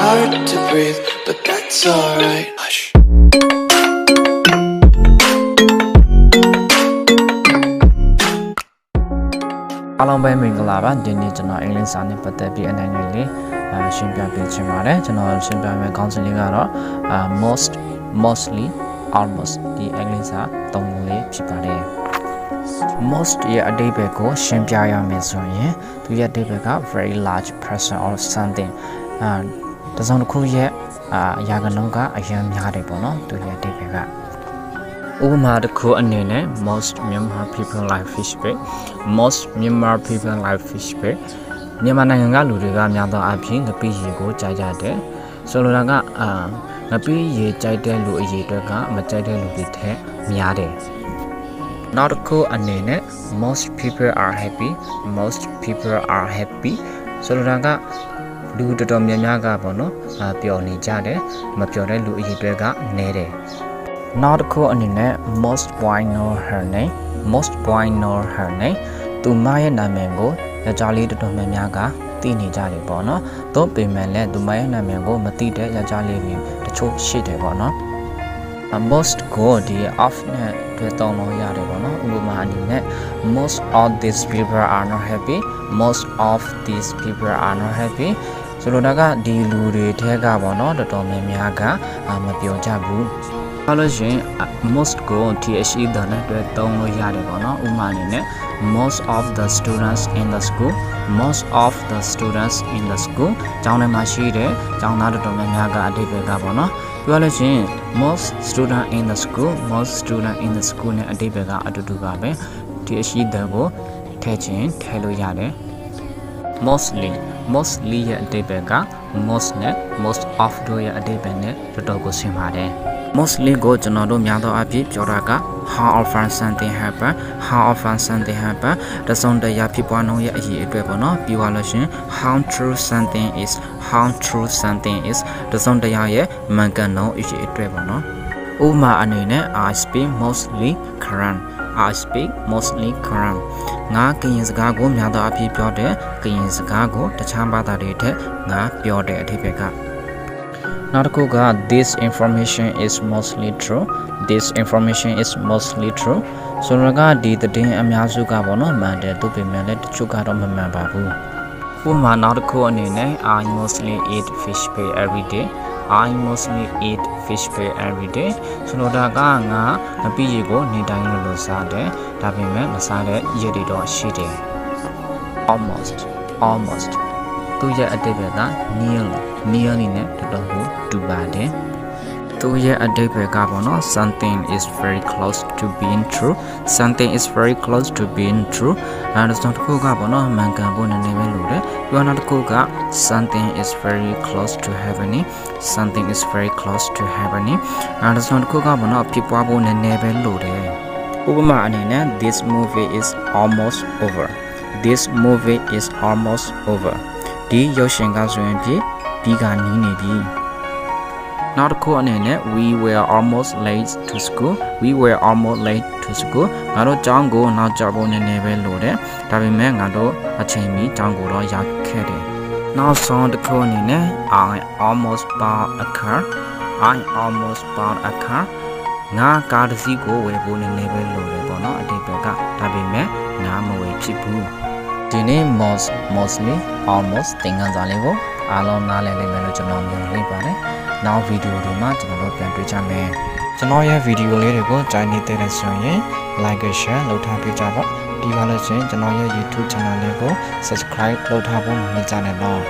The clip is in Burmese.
hard to breathe, but that's alright. Hush. အားလုံးပဲမင်္ဂလာပါဒီနေ့ကျွန်တော်အင်္ဂလိပ်စာနဲ့ပတ်သက်ပြီးအနိုင်ငယ်လေးရှင်းပြပေးချင်ပါတယ်ကျွန်တော်ရှင်းပြမယ့်ခေါင်းစဉ်လေးကတော့ most mostly almost ဒီအင်္ဂလိပ်စာသုံးခုလေးဖြစ်ပါတယ် most ရဲ့အဓိပ္ပာယ်ကိုရှင်းပြရမယ်ဆိုရင်သူရဲ့အဓိပ္ပာယ်က very large person or something တစ်စုံတစ်ခုရဲ့အရာကနှုန်းကအရင်များတယ်ပေါ့နော်သူရဲ့အဓိပ္ပာယ်ကဥပမာတစ်ခုအနေနဲ့ most Myanmar people like fish bait most Myanmar people like fish bait မြန်မာနိုင်ငံကလူတွေကများသောအားဖြင့်ငပိရေကိုကြိုက်ကြတယ်ဆိုလိုတာကငပိရေကြိုက်တဲ့လူအရေအတွက်ကမကြိုက်တဲ့လူတွေထက်များတယ်နောက်တစ်ခုအနေနဲ့ most people are happy most people are happy ဆိုလိုတာကလူတော်တော်များများကပေါ့နော်ပျော်နေကြတယ်မပျော်တဲ့လူအရေအတွက်ကနည်းတယ်နောက်တစ်ခုအနေနဲ့ most boy know her name most boy know her name သူမရဲ့နာမည်ကိုယောက်ျားလေးတော်တော်များများကသိနေကြတယ်ပေါ့နော်သို့ပေမဲ့လည်းသူမရဲ့နာမည်ကိုမသိတဲ့ယောက်ျားလေးတွေတချို့ရှိတယ်ပေါ့နော် most ကိုဒီ off နဲ့တွေ့တော့လို့ရတယ်ပေါ့နော်ဥပမာအနေနဲ့ most of these people are not happy most of these people are not happy ဆိုလိုတာကဒီလူတွေထဲကပေါ့နော်တော်တော်များများကမပျော်ကြဘူးဘာလို့ရှင် most ကို th ဒါနဲ့တွေ့သုံးလို့ရတယ်ပေါ့နော်ဥပမာအနေနဲ့ most of the students in the school most of the students in the school ကျောင်းထဲမှာရှိတဲ့ကျောင်းသားတော်တော်များများကအဓိပ္ပာယ်ကပေါ့နော်ပြောလို့ရှင် most student in the school most student in the school နဲ့အဓိပ္ပာယ်ကအတူတူပါပဲ th ဒါကိုထည့်ခြင်းထည့်လို့ရတယ် mostly mostly ရဲ့အဓိပ္ပာယ်က most နဲ့ most of တို့ရဲ့အဓိပ္ပာယ်နဲ့တော်တော်ကိုဆင်ပါတယ် mostly ကိုကျွန်တော်တို့များသောအားဖြင့်ပြောတာက how often something happen how often something happen တစုံတရာဖြစ်ပွားနှုန်းရဲ့အရေးအတွက်ပေါ့နော်ပြီးသွားလို့ရှင် how true something is how true something is တစုံတရာရဲ့မှန်ကန်နှုန်းအရေးအတွက်ပေါ့နော်ဥပမာအနေနဲ့ I speak mostly Karen I speak mostly Karen ငါကရင်စကားကိုများသောအားဖြင့်ပြောတဲ့ကရင်စကားကိုတခြားဘာသာတွေထက်ငါပြောတဲ့အဓိပ္ပာယ်ကနောက်တစ်ခုက this information is mostly true this information is mostly true ဆိုတော့ကဒီသတင်းအများစုကပေါ့နော်မှန်တယ်သူပေမဲ့လည်းတချို့ကတော့မမှန်ပါဘူးဥပမာနောက်တစ်ခုအနေနဲ့ I mostly eat fish bait every day I mostly eat fish bait every day ဆိုတော့ကငါအပိရေကိုနေတိုင်းလို့စားတယ်ဒါပေမဲ့မစားတဲ့ရက်တွေတော့ရှိတယ် almost သူရဲ့အဓိပ္ပာယ်က near နဲ့တော်တော်ကိုတူပါတယ်သူရဲ့အဓိပ္ပာယ်ကပေါ့နော် something is very close to being true something is very close to being true အဲ့ဒါဆိုတစ်ခုကပေါ့နော်မှန်ကန်ဖို့နည်းနည်းပဲလို့တယ်ပြောနောက်တစ်ခုက something is very close to happening something is very close to happening အဲ့ဒါဆိုတစ်ခုကပေါ့နော်ဖြစ်ပွားဖို့နည်းနည်းပဲလို့တယ်ဥပမာအနေနဲ့ this movie is almost over this movie is almost over ဒီရုပ်ရှင်ကဆိုရင်ပြီးကနီးနေပြီနောက်တစ်ခုအနေနဲ့ we were almost late to school we were almost late to school ငါတို့ကျောင်းကိုနောက်ကျဖို့နည်းနည်းပဲလိုတယ်ဒါပေမဲ့ငါတို့အချိန်မီကျောင်းကိုတော့ရောက်ခဲ့တယ်နောက်ဆုံးတစ်ခုအနေနဲ့ I almost bought a car I almost bought a car ငါကားတစ်စီးကိုဝယ်ဖို့နည်းနည်းပဲလိုတယ်ပေါ့နော်အဓိပ္ပာယ်ကဒါပေမဲ့ငါမဝယ်ဖြစ်ဘူးဒီနေ့ mostly almost သင်ခန်းစာလေးကိုအားလုံးနားလည်လိမ့်မယ်လို့ကျွန်တော်မြင်နေပါတယ်နောက်ဗီဒီယိုတွေမှာကျွန်တော်တို့ပြန်တွေ့ကြမယ်ကျွန်တော်ရဲ့ဗီဒီယိုလေးတွေကိုကြိုက်နေတဲ့ဆိုရင် like share လုပ်ထားပေးကြပါဒီပါလို့ဆိုရင်ကျွန်တော်ရဲ့ YouTube channel လေးကို subscribe လုပ်ထားဖို့မမေ့ကြနဲ့တော့